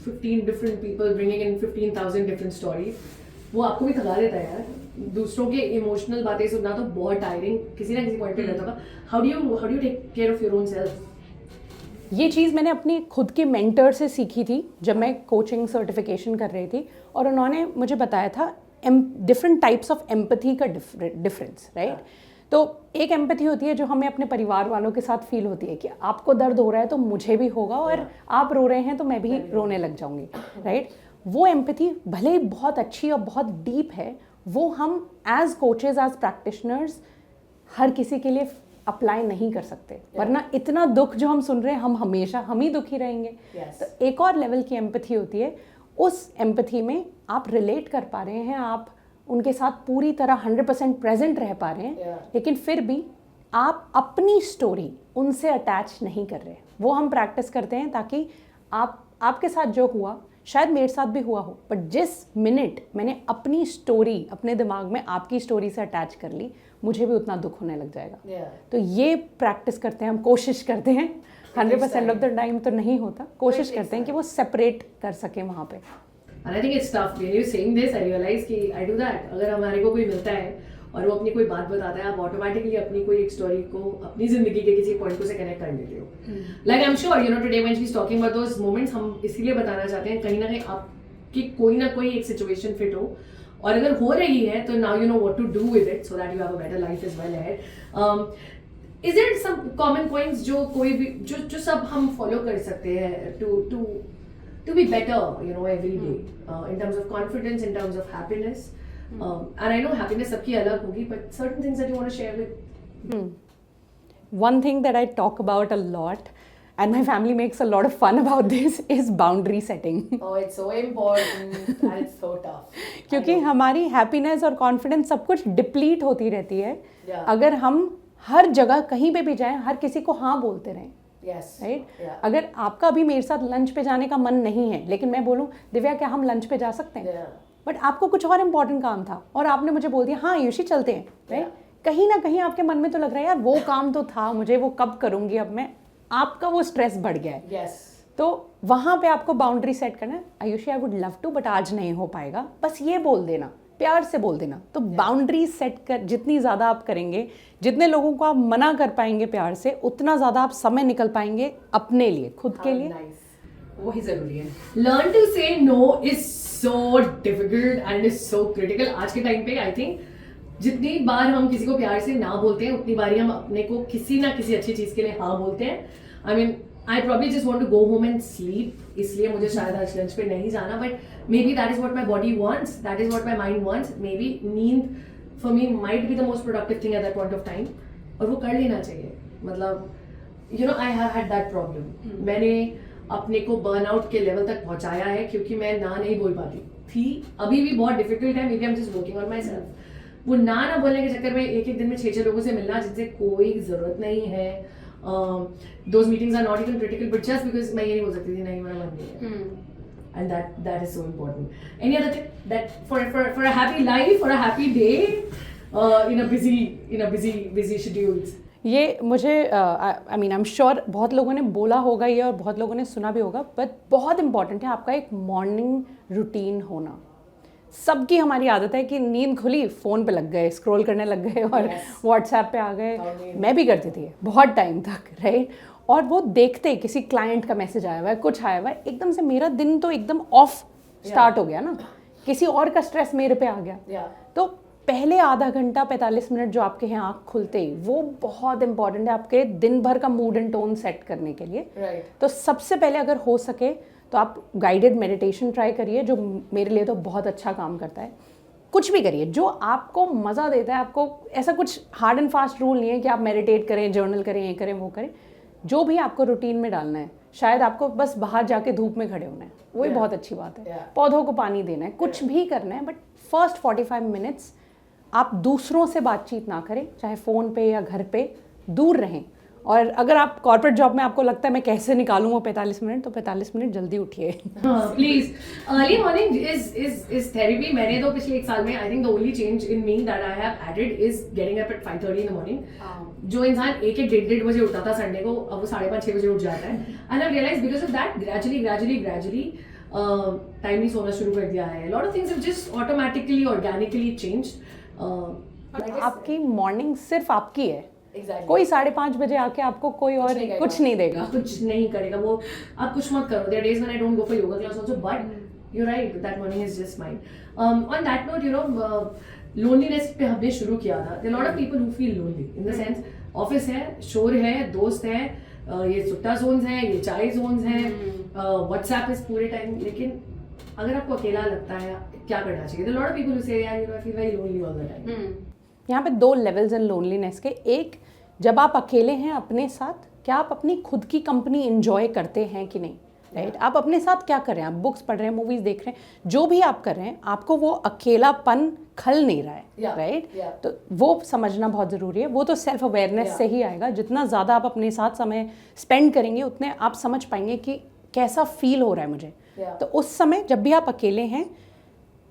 15 different people bringing in 15,000 different stories, वो आपको भी थका देता है यार. दूसरों के इमोशनल बातें सुनना तो बहुत टायरिंग किसी ना किसी पॉइंट पे रहता होगा. How do you take care of your own self? ये चीज़ मैंने अपनी खुद के मेंटर से सीखी थी जब मैं कोचिंग सर्टिफिकेशन कर रही थी, और उन्होंने मुझे बताया था डिफरेंट टाइप्स ऑफ एम्पैथी का डिफरेंस, राइट. तो एक एम्पैथी होती है जो हमें अपने परिवार वालों के साथ फील होती है कि आपको दर्द हो रहा है तो मुझे भी होगा, और आप रो रहे हैं तो मैं भी रोने लग जाऊंगी, राइट. वो एम्पैथी भले ही बहुत अच्छी और बहुत डीप है, वो हम एज कोचेज, एज प्रैक्टिशनर्स हर किसी के लिए अप्लाई नहीं कर सकते, वरना इतना दुख जो हम सुन रहे हैं हम हमेशा हम ही दुखी रहेंगे. तो एक और लेवल की एम्पैथी होती है, उस एम्पैथी में आप रिलेट कर पा रहे हैं, आप उनके साथ पूरी तरह 100% प्रेजेंट रह पा रहे हैं, लेकिन फिर भी आप अपनी स्टोरी उनसे अटैच नहीं कर रहे. वो हम प्रैक्टिस करते हैं ताकि आपके साथ जो हुआ शायद मेरे साथ भी हुआ हो, बट जिस मिनट मैंने अपनी स्टोरी अपने दिमाग में आपकी स्टोरी से अटैच कर ली, मुझे भी उतना दुख होने लग जाएगा. तो ये प्रैक्टिस करते हैं हम, कोशिश करते हैं. 100% ऑफ द टाइम तो नहीं होता, कोशिश करते हैं कि वो सेपरेट कर सकें वहाँ पे. And I think it's tough. When you're saying this, I realize कि I do that. अगर हमारे को कोई मिलता है और वो अपनी कोई बात बताता है, आप ऑटोमेटिकली अपनी कोई एक स्टोरी को अपनी जिंदगी के किसी पॉइंट को से कनेक्ट कर लेते हो. Like I'm sure, today when she's talking about those moments, हम इसीलिए बताना चाहते हैं कहीं ना कहीं आपकी कोई ना कोई एक सिचुएशन फिट हो और अगर हो रही है तो now you know what to do with it so that you have a better life as well ahead. Is there some common points जो कोई भी जो सब हम follow कर सकते हैं to be better, you know, every day, in terms of confidence, in terms of happiness, and I know happiness सबकी अलग होगी, but certain things that you want to share with. One thing that I talk about a lot, and my family makes a lot of fun about this, is boundary setting. Oh, it's so important and it's so tough. क्योंकि हमारी happiness और confidence सब कुछ deplete होती रहती है Yeah. अगर हम हर जगह कहीं पे भी जाएं, हर किसी को हाँ बोलते रहें, Yes. राइट? Yeah. अगर आपका भी मेरे साथ लंच पे जाने का मन नहीं है, लेकिन मैं बोलूँ दिव्या क्या हम लंच पे जा सकते हैं, Yeah. बट आपको कुछ और इम्पोर्टेंट काम था और आपने मुझे बोल दिया हाँ आयुषी चलते हैं, राइट? Yeah. कहीं ना कहीं आपके मन में तो लग रहा है यार वो काम तो था, मुझे वो कब करूँगी, अब मैं, आपका वो स्ट्रेस बढ़ गया है. Yes. तो वहाँ पे आपको बाउंड्री सेट करना है. Ayushi I would love to but आज नहीं हो पाएगा, बस ये बोल देना, प्यार से बोल देना. तो बाउंड्री सेट कर जितनी ज़्यादा आप करेंगे, जितने लोगों को आप मना कर पाएंगे प्यार से, उतना ज़्यादा आप समय निकल पाएंगे अपने लिए, खुद के लिए. Nice. वही जरूरी है. Learn to say no is so difficult and is so critical. आज के टाइम पे I think जितनी बार हम किसी को प्यार से ना बोलते हैं, उतनी बार ही हम अपने को किसी ना किसी अच्छी चीज के लिए हाँ बोलते हैं. I mean, I probably just want to go home and sleep. इसलिए मुझे शायद आज लंच पे नहीं जाना, but maybe that is what my body wants, that is what my mind wants. Maybe नींद for me might be the most productive thing at that point of time. और वो कर लेना चाहिए. मतलब you know, I have had that problem. मैंने अपने को बर्नआउट के लेवल तक पहुंचाया है क्योंकि मैं ना नहीं बोल पाती थी. अभी भी बहुत डिफिकल्ट है. Maybe I'm just working on myself. वो ना बोलने के चक्कर में एक दिन में 6 लोगों से मिलना जिनसे कोई जरूरत नहीं है. Those meetings are not even critical, but just because मैं ये नहीं बोल सकती थी, नहीं मेरा मन नहीं है. And that is so important. Any other tip that for a happy life, for a happy day, in a busy schedules? ये मुझे I mean I am sure बहुत लोगों ने बोला होगा ये और बहुत लोगों ने सुना भी होगा, बट बहुत इंपॉर्टेंट है आपका एक मॉर्निंग रूटीन होना. सबकी हमारी आदत है कि नींद खुली फ़ोन पे लग गए, स्क्रॉल करने लग गए और व्हाट्सएप पे आ गए. मैं भी करती थी बहुत टाइम तक, राइट? और वो देखते किसी क्लाइंट का मैसेज आया हुआ है, कुछ आया हुआ है, एकदम से मेरा दिन तो एकदम ऑफ स्टार्ट हो गया ना, किसी और का स्ट्रेस मेरे पे आ गया. तो पहले आधा घंटा 45 मिनट जो आपके यहाँ आँख खुलते ही, वो बहुत इंपॉर्टेंट है आपके दिन भर का मूड एंड टोन सेट करने के लिए. तो सबसे पहले अगर हो सके तो आप गाइडेड मेडिटेशन ट्राई करिए, जो मेरे लिए तो बहुत अच्छा काम करता है. कुछ भी करिए जो आपको मज़ा देता है. आपको ऐसा कुछ हार्ड एंड फास्ट रूल नहीं है कि आप मेडिटेट करें, जर्नल करें, ये करें, वो करें. जो भी आपको रूटीन में डालना है, शायद आपको बस बाहर जाके धूप में खड़े होना है, वही बहुत अच्छी बात है. पौधों को पानी देना है, कुछ भी करना है, बट फर्स्ट 45 मिनट्स आप दूसरों से बातचीत ना करें, चाहे फ़ोन पे या घर पे, दूर रहें. और अगर आप कॉर्पोरेट जॉब में आपको लगता है मैं कैसे निकालूँ वो 45 मिनट, तो 45 मिनट जल्दी उठिए. Please. Early morning is therapy. मैंने तो पिछले 1 साल में I think the only change in me that I have added is getting up at 5:30 in the morning. जो इंसान 1-1, 1:30 बजे उठता था संडे को, अब वो 5:30-6 बजे उठ जाता है. And I realise because of that gradually timely सोना शुरू कर दिया है. Lot of things have just automatically organically changed. आपकी मॉर्निंग सिर्फ आपकी है. Exactly. कोई 5:30 बजे आके आपको कोई और कुछ नहीं देगा, कुछ नहीं करेगा. वो आप कुछ मत करो. There are days when I don't go for yoga class also, but you're right, that morning is just mine. On that note, you know, loneliness पे हमने शुरू किया था. There are a lot of people who feel lonely in the sense office है, शोर है, दोस्त है, ये सुट्टा जोन्स हैं, ये चाय जोन्स हैं, व्हाट्सएप इस पूरे टाइम. लेकिन अगर आपको अकेला लगता है, क्या करना चाहिए? There are a lot of people who say, yeah, you know, I feel very lonely all the time. यहाँ पे 2 लेवल्स हैं लोनलीनेस के. एक, जब आप अकेले हैं अपने साथ, क्या आप अपनी खुद की कंपनी एंजॉय करते हैं कि नहीं, राइट? आप अपने साथ क्या कर रहे हैं? आप बुक्स पढ़ रहे हैं, मूवीज देख रहे हैं, जो भी आप कर रहे हैं, आपको वो अकेलापन खल नहीं रहा है, राइट? तो वो समझना बहुत ज़रूरी है. वो तो सेल्फ अवेयरनेस से ही आएगा. जितना ज़्यादा आप अपने साथ समय स्पेंड करेंगे, उतने आप समझ पाएंगे कि कैसा फील हो रहा है मुझे. तो उस समय जब भी आप अकेले हैं,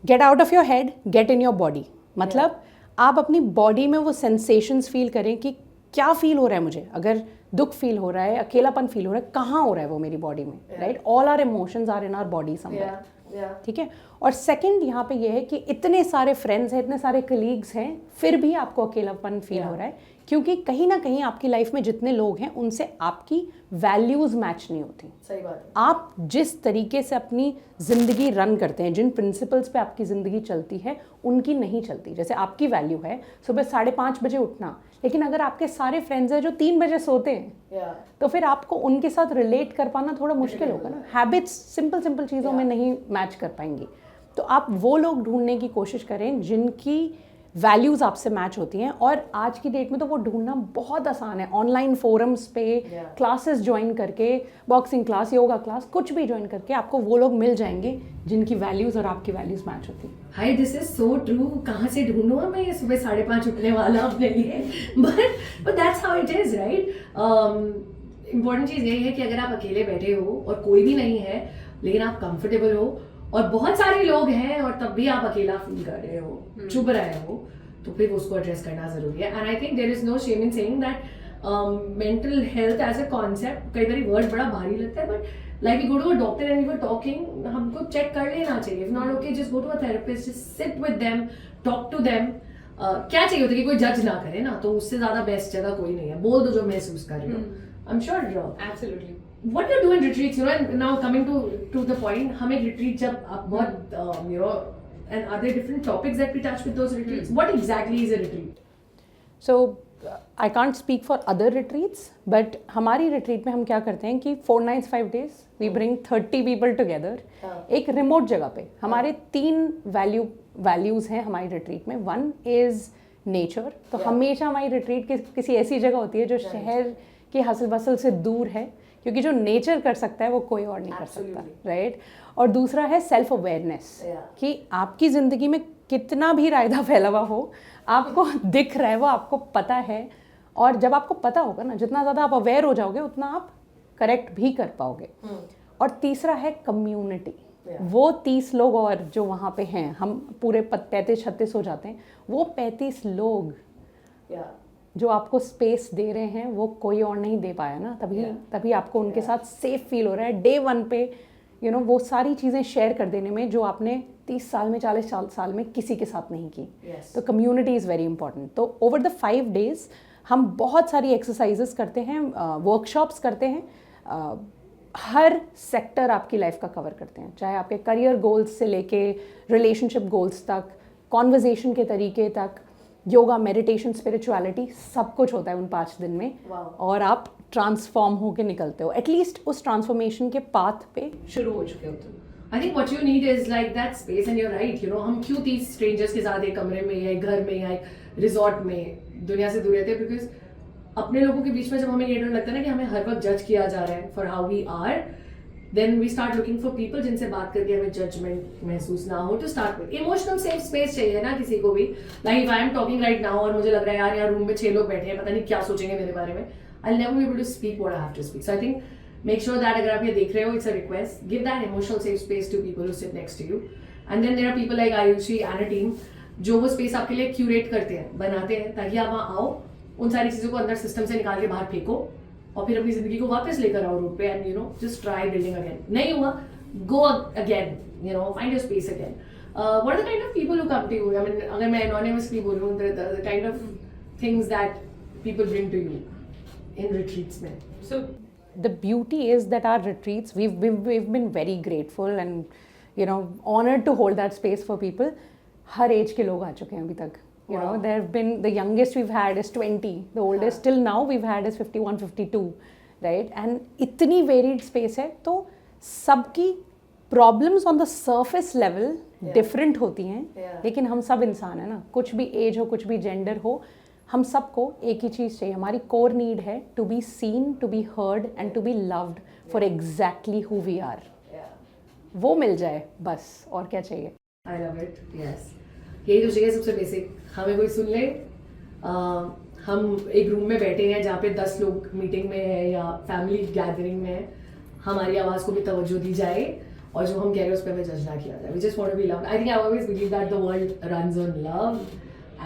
get out of your head, get in your body. मतलब आप अपनी बॉडी में वो सेंसेशंस फील करें कि क्या फील हो रहा है मुझे. अगर दुख फील हो रहा है, अकेलापन फील हो रहा है, कहाँ हो रहा है वो मेरी बॉडी में, right? All are emotions are in our body somewhere, ठीक है? और सेकंड यहाँ पे ये है कि इतने सारे फ्रेंड्स हैं, इतने सारे कलीग्स हैं, फिर भी आपको अकेलापन फील हो रहा है, क्योंकि कहीं ना कहीं आपकी लाइफ में जितने लोग हैं उनसे आपकी वैल्यूज़ मैच नहीं होती। सही बात है। आप जिस तरीके से अपनी ज़िंदगी रन करते हैं, जिन प्रिंसिपल्स पे आपकी ज़िंदगी चलती है, उनकी नहीं चलती। जैसे आपकी वैल्यू है सुबह 5:30 बजे उठना, लेकिन अगर आपके सारे फ्रेंड्स हैं जो 3 बजे सोते हैं, तो फिर आपको उनके साथ रिलेट कर पाना थोड़ा मुश्किल होगा ना। हैबिट्स सिंपल चीज़ों में नहीं मैच कर पाएंगी। तो आप वो लोग ढूंढने की कोशिश करें जिनकी वैल्यूज़ आपसे मैच होती हैं, और आज की डेट में तो वो ढूंढना बहुत आसान है। ऑनलाइन फोरम्स पे क्लासेस ज्वाइन करके, बॉक्सिंग क्लास, योगा क्लास, कुछ भी ज्वाइन करके आपको वो लोग मिल जाएंगे जिनकी वैल्यूज़ और आपकी वैल्यूज़ मैच होती हैं। हाय, दिस इज सो ट्रू। कहाँ से ढूंढूंगा मैं ये सुबह 5:30 उठने वाला अपने लिए? But that's how it is, right? Important चीज़ यही है कि अगर आप अकेले बैठे हो और कोई भी नहीं है, लेकिन आप कंफर्टेबल हो और बहुत सारे लोग हैं और तब भी आप अकेला फील कर रहे हो, चुभ रहे हो, तो फिर उसको एड्रेस करना जरूरी है। And I think there is no shame in saying that mental health as a concept, कई बार वर्ड बड़ा भारी लगता है, but like we go to a doctor and we were talking, हमको चेक कर लेना चाहिए। If not okay, just go to a therapist, just sit with them, talk to them. क्या चाहिए होता है कि कोई जज ना करे ना, तो उससे ज्यादा बेस्ट जगह कोई नहीं है। बोल दो जो महसूस कर रहे हो। आई am sure absolutely. What do you do in retreats? You know, and now coming to the point, हम एक retreat जब आप बहुत you know, and are there different topics that we touch with those retreats? What exactly is a retreat? So I can't speak for other retreats, but हमारी retreat में हम क्या करते हैं कि 4 nights 5 days we bring 30 people together एक remote जगह पे। हमारे 3 values हैं हमारी retreat में। One is nature, तो हमेशा हमारी retreat किसी ऐसी जगह होती है जो शहर के हसल बसल से दूर है, क्योंकि जो नेचर कर सकता है वो कोई और नहीं कर सकता, राइट? और दूसरा है सेल्फ अवेयरनेस, कि आपकी ज़िंदगी में कितना भी रायदा फैला हुआ हो, आपको दिख रहा है, वो आपको पता है। और जब आपको पता होगा ना, जितना ज़्यादा आप अवेयर हो जाओगे उतना आप करेक्ट भी कर पाओगे। और तीसरा है कम्युनिटी। वो 30 लोग और जो वहाँ पे हैं, हम पूरे 35-36 हो जाते हैं, वो 35 लोग जो आपको स्पेस दे रहे हैं वो कोई और नहीं दे पाया ना, तभी आपको उनके साथ सेफ फील हो रहा है डे 1 पे। यू नो, वो सारी चीज़ें शेयर कर देने में जो आपने 30 साल में, 40 साल में किसी के साथ नहीं की। तो कम्युनिटी इज़ वेरी इंपॉर्टेंट। तो ओवर द 5 days हम बहुत सारी एक्सरसाइजेस करते हैं, वर्कशॉप्स करते हैं, हर सेक्टर आपकी लाइफ का कवर करते हैं, चाहे आपके करियर गोल्स से लेके रिलेशनशिप गोल्स तक, कॉन्वर्जेशन के तरीके तक, योगा, मेडिटेशन, स्पिरिचुअलिटी, सब कुछ होता है उन 5 दिन में। और आप ट्रांसफॉर्म होके निकलते हो, एटलीस्ट उस ट्रांसफॉर्मेशन के पाथ पे शुरू हो चुके होते हो। I think what you need is like that space, and you're right, you know, हम क्यों 30 strangers के साथ एक कमरे में या एक घर में या एक रिजॉर्ट में दुनिया से दूर रहते हैं? बिकॉज अपने लोगों के बीच में जब हमें ये डर लगता है ना कि हमें हर वक्त जज किया जा रहा है for how we are, then we start looking for people जिनसे बात करके हमें जजमेंट महसूस ना हो। To start with emotional safe space चाहिए ना किसी को भी। Like if I am talking right now और मुझे लग रहा है यार यहाँ रूम में 6 लोग बैठे हैं, पता नहीं क्या सोचेंगे मेरे बारे में, I will never be able to speak what I have to speak. So I think make sure that अगर आप ये देख रहे हो, it's a request, give that emotional safe space to people who sit next to you. And then there are people like Ayushi and a team जो वो space आपके लिए क्यूरेट करते हैं, बनाते हैं, ताकि आप वहाँ आओ, उन सारी चीज़ों को अंदर सिस्टम से निकाल के बाहर फेंको और फिर अपनी जिंदगी को वापस लेकर आओ रूट पे, and you know just try building again. नहीं हुआ, go again, you know, find your space again. What are the kind of people who come to you? I mean, अगर मैं anonymously बोलूँ, the kind of things that people bring to you in retreats में. So the beauty is that our retreats, we've been very grateful and you know honored to hold that space for people. हर age के लोग आ चुके हैं अभी तक. You know, there have been, the youngest we've had is 20, the oldest till now we've had is 51, 52, right? And इतनी varied space है, तो सबकी problems on the surface level different होती हैं, लेकिन हम सब इंसान है ना, कुछ भी एज हो, कुछ भी जेंडर हो, हम सबको एक ही चीज़ चाहिए। हमारी कोर नीड है to be seen, to be heard and to be loved for exactly who we are. वो मिल जाए बस, और क्या चाहिए। आई लव इट, यस, यही तो चाहिए सबसे बेसिक। हमें कोई सुन ले, हम एक रूम में बैठे हैं जहाँ पे 10 लोग मीटिंग में है या फैमिली गैदरिंग में है, हमारी आवाज़ को भी तवज्जो दी जाए और जो हम कह रहे हैं उस पर हमें जज ना किया जाए। We just want to be loved. I think I always believe that the world runs on love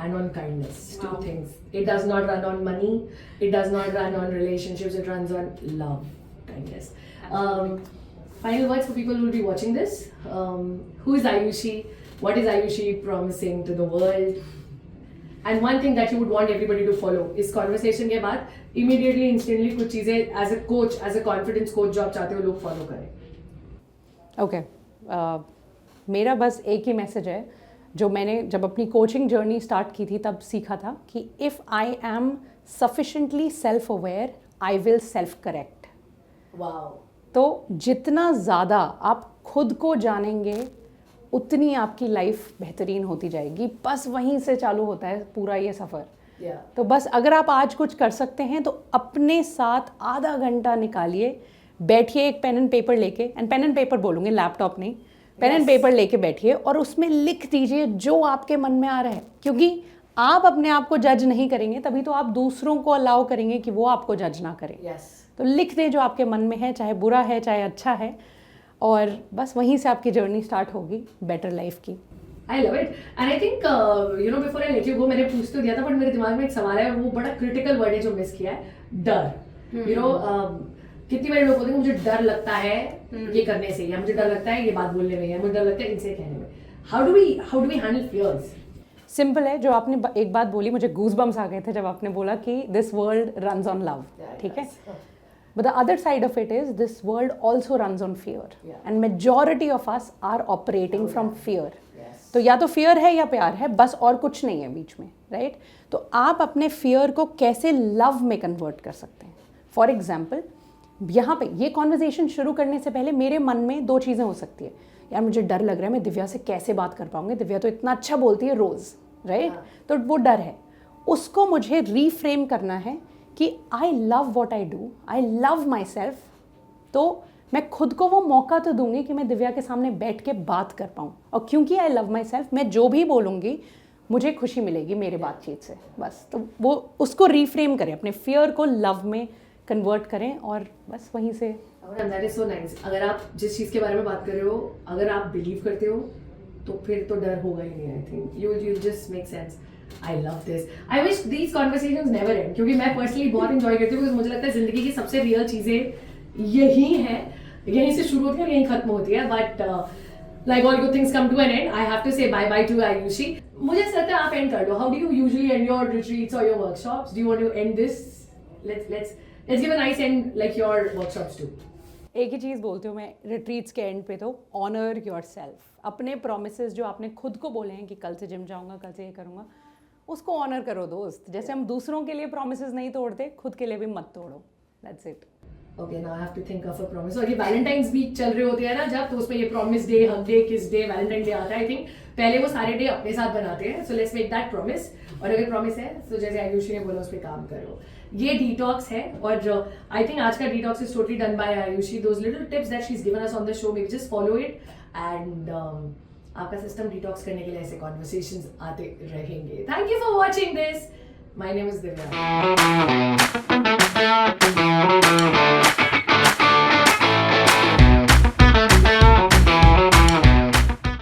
and on kindness. Two things. It does not run on money. It does not run on relationships. It runs on love, kindness. Final words for people who will be watching this. Who is Ayushi? What is Ayushi promising to the world? And one thing that you would want everybody to follow इस conversation के बाद immediately, instantly कुछ चीज़ें as a coach, as a confidence coach जो आप चाहते हो लोग follow करें. ओके मेरा बस एक ही मैसेज है जो मैंने जब अपनी कोचिंग जर्नी स्टार्ट की थी तब सीखा था कि if I am sufficiently self aware I will self correct. Wow. तो जितना ज़्यादा आप खुद को जानेंगे उतनी आपकी लाइफ बेहतरीन होती जाएगी. बस वहीं से चालू होता है पूरा ये सफ़र. Yeah. तो बस अगर आप आज कुछ कर सकते हैं तो अपने साथ आधा घंटा निकालिए, बैठिए एक पेन एंड पेपर लेके, एंड पेन एंड पेपर बोलूँगे, लैपटॉप नहीं, पेन एंड पेपर लेके बैठिए और उसमें लिख दीजिए जो आपके मन में आ रहा है. क्योंकि आप अपने आप को जज नहीं करेंगे तभी तो आप दूसरों को अलाउ करेंगे कि वो आपको जज ना करें. Yes. तो लिख दें जो आपके मन में है, चाहे बुरा है चाहे अच्छा है, और बस वहीं से आपकी जर्नी स्टार्ट होगी बेटर लाइफ की. I love it. And I think, before I let you go, मैंने पूछ तो दिया था, but मेरे दिमाग में एक सवाल है और वो बड़ा क्रिटिकल वर्ड है जो मिस किया है, डर. कितनी बार लोग बोलते हैं मुझे डर लगता है ये करने से, या मुझे डर लगता है ये बात बोलने में, या मुझे डर लगता है इनसे कहने में. How do we handle fears? Simple है. जो आपने एक बात बोली, मुझे गूज बम्स आ गए थे जब आपने बोला कि this world runs on love. ठीक है. But the other side of it is this world also runs on fear. Yeah. And majority of us are operating from fear. Yes. तो या तो fear है या प्यार है, बस और कुछ नहीं है बीच में, राइट? तो आप अपने fear को कैसे love में convert कर सकते हैं? For example, यहाँ पे ये conversation शुरू करने से पहले मेरे मन में दो चीज़ें हो सकती है. यार मुझे डर लग रहा है, मैं दिव्या से कैसे बात कर पाऊंगी, दिव्या तो इतना अच्छा बोलती है रोज़, राइट? तो वो डर है. उसको मुझे reframe करना है कि I love what I do, I love my self. तो मैं खुद को वो मौका तो दूंगी कि मैं दिव्या के सामने बैठ के बात कर पाऊँ, और क्योंकि आई लव माई सेल्फ, मैं जो भी बोलूँगी मुझे खुशी मिलेगी मेरे बातचीत से. बस तो वो उसको रीफ्रेम करें, अपने फियर को लव में कन्वर्ट करें, और बस वहीं से. That is so nice. अगर आप जिस चीज़ के बारे में बात कर रहे हो, अगर आप बिलीव करते हो तो फिर तो डर होगा ही नहीं. I think you just make sense. I love this. I wish these conversations never end, क्योंकि मैं पर्सनली बहुत इंजॉय करती हूँ, because मुझे लगता है जिंदगी की सबसे रियल चीज़ें यही हैं, यहीं से शुरू होती है और यहीं खत्म होती है. But like all good things come to an end, I have to say bye bye to Ayushi. मुझे ऐसा लगता है आप एंड कर लो. How do you usually end your retreats or your workshops? Do you want to end this? Let's give a nice end like your workshops do. एक ही चीज़ बोलती हूँ मैं रिट्रीट्स के एंड पे, तो ऑनर योर सेल्फ. अपने promises जो आपने खुद को बोले हैं कि कल से जिम जाऊँगा, कल से ये करूँगा, उसको ऑनर करो दोस्त. जैसे हम दूसरों के लिए प्रोमिसेस नहीं तोड़ते, खुद के लिए भी मत तोड़ो. That's it. Okay, now I have to think of a promise. और ये वैलेंटाइंस वीक चल रहे होते हैं ना जब, तो उसमें ये प्रॉमिस डे, हग डे, किस डे, वैलेंटाइन डे आता है. आई थिंक पहले वो सारे डे अपने साथ बनाते हैं. So let's make that promise. और अगर प्रॉमिस है तो जैसे आयुषी ने बोला उस पर काम करो. ये डिटॉक्स है, और आई थिंक आज का detox is totally done by Ayushi. Those little tips that she is given us on the show, may be just follow it, and आपका सिस्टम डिटॉक्स करने के लिए ऐसे कॉन्वर्सेशंस आते रहेंगे. Thank you for watching this. My name is Divya.